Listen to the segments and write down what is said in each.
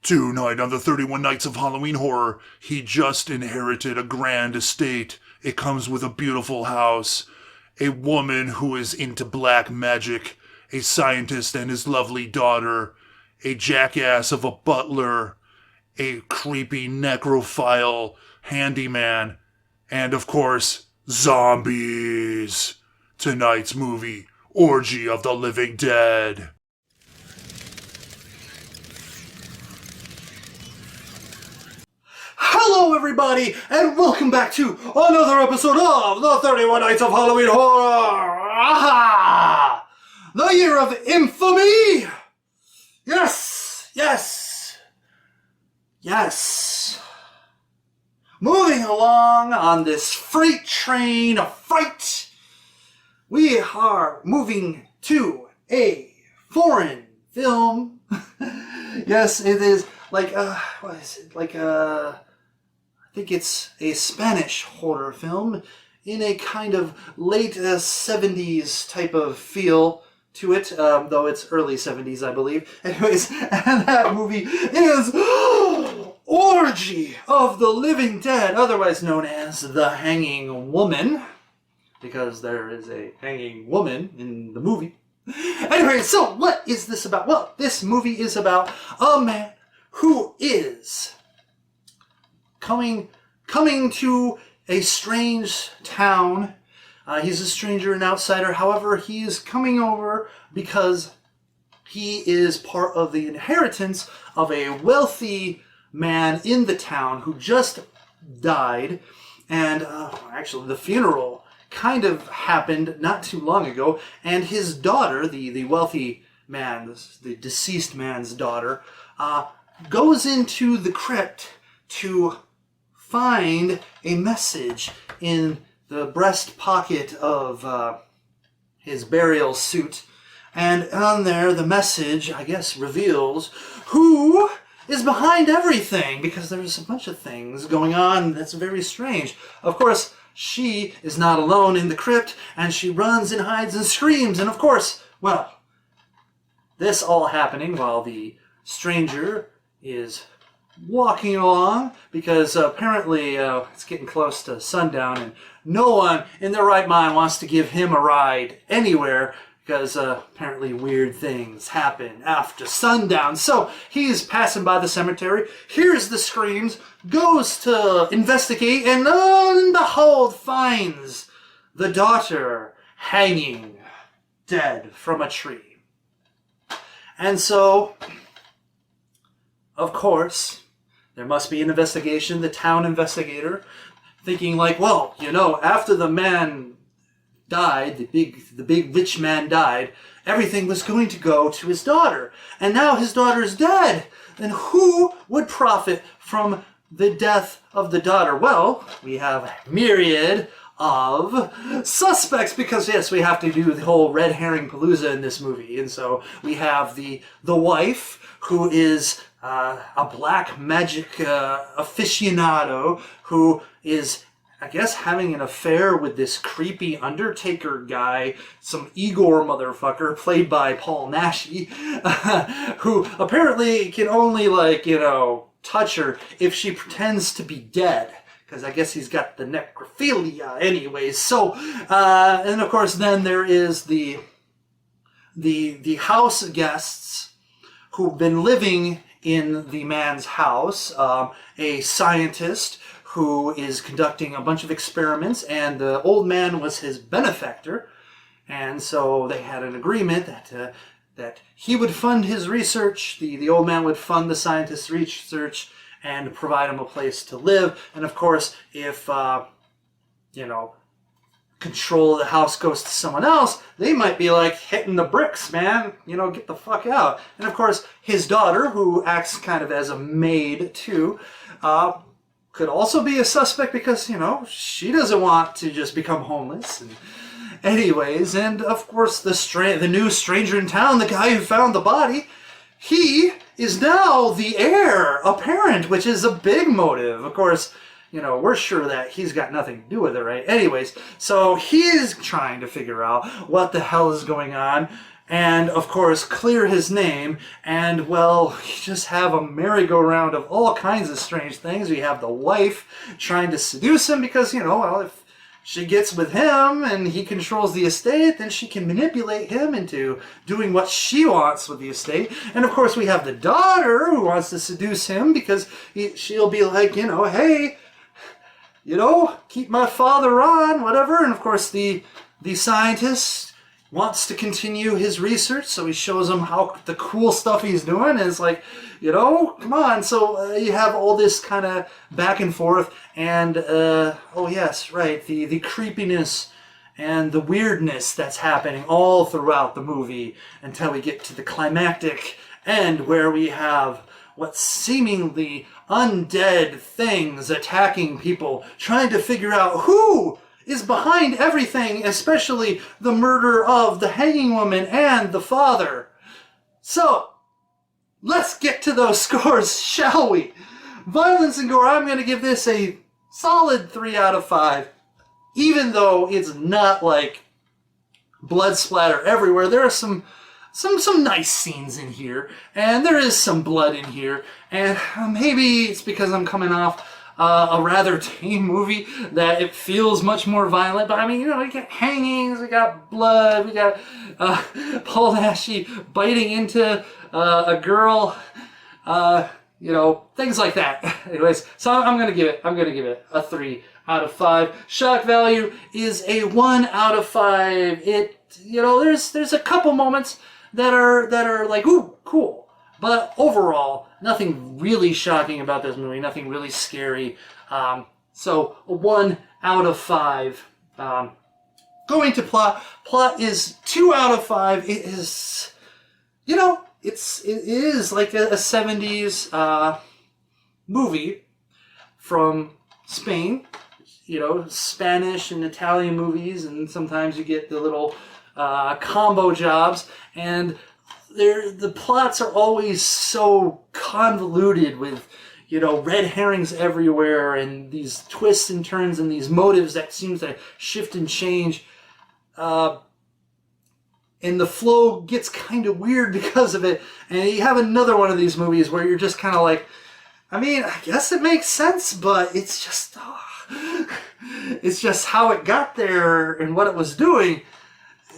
Tonight on the 31 Nights of Halloween Horror, he just inherited a grand estate. It comes with a beautiful house, a woman who is into black magic, a scientist and his lovely daughter, a jackass of a butler, a creepy necrophile handyman, and of course, zombies. Tonight's movie, Orgy of the Living Dead. Hello everybody, and welcome back to another episode of the 31 Nights of Halloween Horror! Aha! The Year of Infamy! Yes! Yes! Yes! Moving along on this freight train of fright, we are moving to a foreign film. Yes, it is like, what is it? Like, I think it's a Spanish horror film in a kind of late 70s type of feel to it, though it's early 70s, I believe. Anyways, and that movie is Orgy of the Living Dead, otherwise known as The Hanging Woman, because there is a hanging woman in the movie. Anyway, so what is this about? Well, this movie is about a man who is coming to a strange town. He's a stranger, an outsider. However, he is coming over because he is part of the inheritance of a wealthy man in the town who just died. And actually, the funeral kind of happened not too long ago. And his daughter, the wealthy man, the deceased man's daughter, goes into the crypt to find a message in the breast pocket of his burial suit. And on there, the message, I guess, reveals who is behind everything, because there's a bunch of things going on that's very strange. Of course, she is not alone in the crypt, and she runs and hides and screams. And of course, well, this all happening while the stranger is walking along, because apparently it's getting close to sundown and no one in their right mind wants to give him a ride anywhere, because apparently weird things happen after sundown. So he's passing by the cemetery, hears the screams, goes to investigate, and lo and behold finds the daughter hanging dead from a tree. And so, of course, there must be an investigation. The town investigator thinking like, well, you know, after the man died, the big rich man died, everything was going to go to his daughter. And now his daughter is dead. Then who would profit from the death of the daughter? Well, we have a myriad of suspects, because yes, we have to do the whole red herring palooza in this movie. And so we have the wife, who is a black magic aficionado, who is, I guess, having an affair with this creepy Undertaker guy, some Igor motherfucker, played by Paul Naschy, who apparently can only, like, you know, touch her if she pretends to be dead, because I guess he's got the Necrophilia anyways. So, and of course then there is the house guests who've been living in the man's house, a scientist who is conducting a bunch of experiments, and the old man was his benefactor, and so they had an agreement that he would fund his research, the old man would fund the scientist's research, and provide him a place to live. And of course, if you know, control of the house goes to someone else, they might be like, hitting the bricks, man, you know, get the fuck out. And of course, his daughter, who acts kind of as a maid too, could also be a suspect, because, you know, she doesn't want to just become homeless. And anyways, and of course the new stranger in town, the guy who found the body, he is now the heir apparent, which is a big motive. Of course, you know, we're sure that he's got nothing to do with it, right? Anyways, so he's trying to figure out what the hell is going on. and of course clear his name. And well, you just have a merry-go-round of all kinds of strange things. We have the wife trying to seduce him because, you know, well, if she gets with him and he controls the estate, then she can manipulate him into doing what she wants with the estate. And of course we have the daughter who wants to seduce him because she'll be like, you know, hey, you know, keep my father on, whatever. And of course the scientist wants to continue his research, so he shows him how the cool stuff he's doing, and it's like, you know, come on. So you have all this kind of back and forth, and oh yes, right, the creepiness and the weirdness that's happening all throughout the movie until we get to the climactic end where we have what seemingly undead things attacking people, trying to figure out who is behind everything, especially the murder of the hanging woman and the father. So, let's get to those scores, shall we? Violence and gore, I'm going to give this a solid 3 out of 5. Even though it's not like blood splatter everywhere, there are some nice scenes in here, and there is some blood in here, and maybe it's because I'm coming off a rather tame movie that it feels much more violent. But I mean, you know, we got hangings, we got blood, we got Paul Naschy biting into a girl, you know, things like that. Anyways, so I'm gonna give it a 3 out of 5. Shock value is a 1 out of 5. It, you know, there's a couple moments that are like, ooh, cool. But overall, nothing really shocking about this movie, nothing really scary. So a 1 out of 5. Going to plot. Plot is 2 out of 5. It is, you know, it is like a 70s movie from Spain. You know, Spanish and Italian movies, and sometimes you get the little combo jobs, and the plots are always so convoluted with, you know, red herrings everywhere and these twists and turns and these motives that seem to shift and change. And the flow gets kind of weird because of it. And you have another one of these movies where you're just kind of like, I mean, I guess it makes sense, but it's just, it's just how it got there and what it was doing.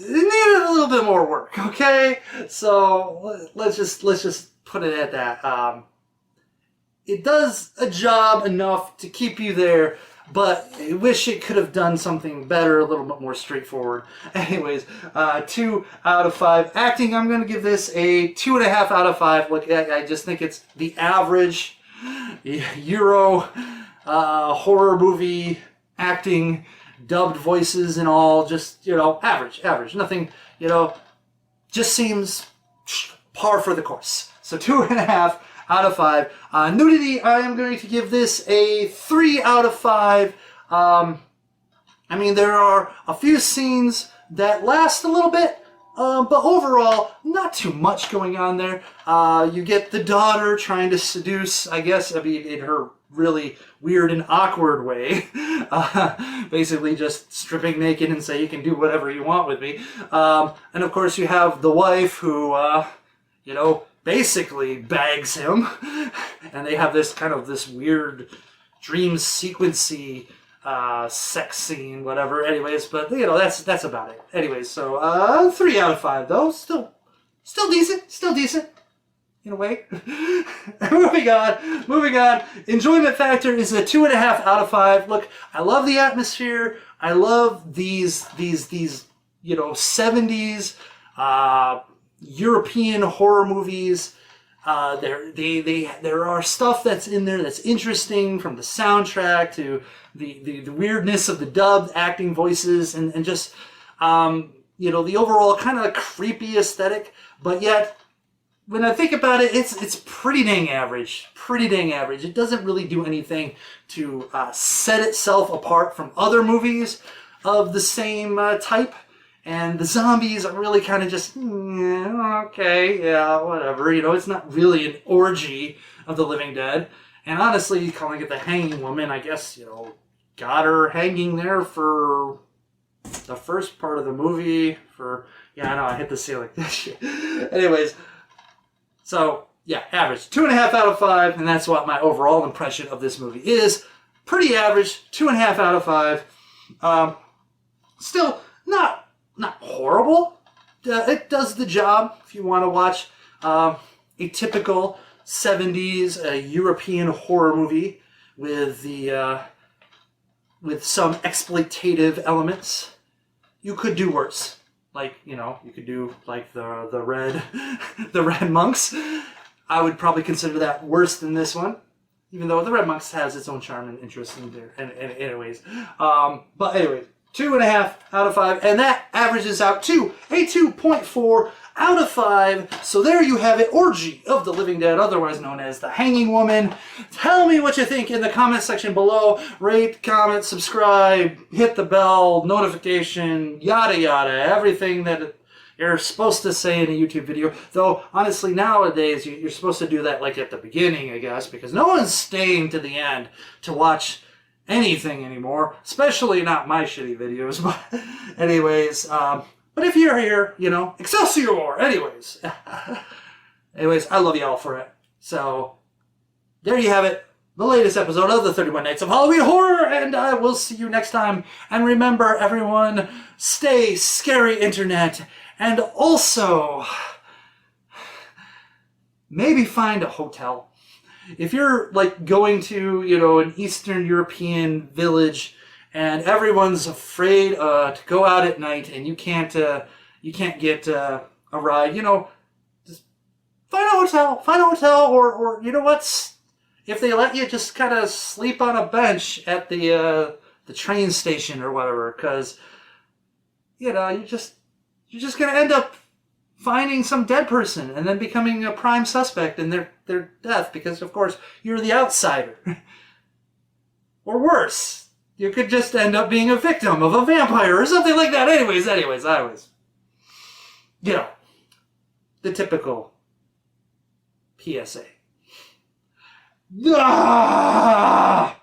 It needed a little bit more work, okay? So let's just put it at that. It does a job enough to keep you there, but I wish it could have done something better, a little bit more straightforward. Anyways, 2 out of 5. Acting, I'm going to give this a 2.5 out of 5. Look, I just think it's the average Euro horror movie acting, dubbed voices and all, just, you know, average. Nothing, you know, just seems par for the course. So 2.5 out of 5. Nudity, I am going to give this a 3 out of 5. I mean, there are a few scenes that last a little bit, but overall, not too much going on there. You get the daughter trying to seduce, I guess, I mean, in her really weird and awkward way. Basically just stripping naked and say, you can do whatever you want with me. And of course you have the wife who, you know, basically bags him. And they have this kind of this weird dream sequency sex scene, whatever. Anyways, but you know, that's about it. Anyways, so 3 out of 5 though. Still decent. In a way. Moving on. Enjoyment factor is a 2.5 out of 5. Look, I love the atmosphere. I love these you know, 70s European horror movies. There are stuff that's in there that's interesting, from the soundtrack to the weirdness of the dubbed acting voices and just you know, the overall kind of creepy aesthetic, but yet when I think about it, it's pretty dang average. It doesn't really do anything to set itself apart from other movies of the same type. And the zombies are really kind of just, okay, yeah, whatever. You know, it's not really an orgy of the living dead. And honestly, calling it the hanging woman, I guess, you know, got her hanging there for the first part of the movie for, Yeah, I know, I hit the ceiling. Anyways, so, yeah, average. 2.5 out of 5, and that's what my overall impression of this movie is. Pretty average, 2.5 out of 5. Still, not horrible. It does the job if you want to watch a typical 70s European horror movie with with some exploitative elements. You could do worse. Like, you know, you could do like the red the Red Monks. I would probably consider that worse than this one, even though the Red Monks has its own charm and interest in there. And anyways, but anyways, 2.5 out of 5, and that averages out to a 2.4 out of 5. So there you have it, Orgy of the Living Dead, otherwise known as The Hanging Woman. Tell me what you think in the comment section below. Rate, comment, subscribe, hit the bell, notification, yada yada, everything that you're supposed to say in a YouTube video. Though, honestly, nowadays, you're supposed to do that like at the beginning, I guess, because no one's staying to the end to watch anything anymore, especially not my shitty videos. But anyways, but if you're here, you know, Excelsior! Anyways, I love y'all for it. So, there you have it. The latest episode of the 31 Nights of Halloween Horror, and I will see you next time. And remember, everyone, stay scary, internet, and also, maybe find a hotel. If you're, like, going to, you know, an Eastern European village, and everyone's afraid to go out at night, and you can't get a ride, you know, just find a hotel, or you know what? If they let you, just kind of sleep on a bench at the train station or whatever, because, you know, you're just gonna end up finding some dead person and then becoming a prime suspect in their death, because of course you're the outsider. Or worse, you could just end up being a victim of a vampire or something like that. Anyways, I was, you know, the typical PSA. Ah!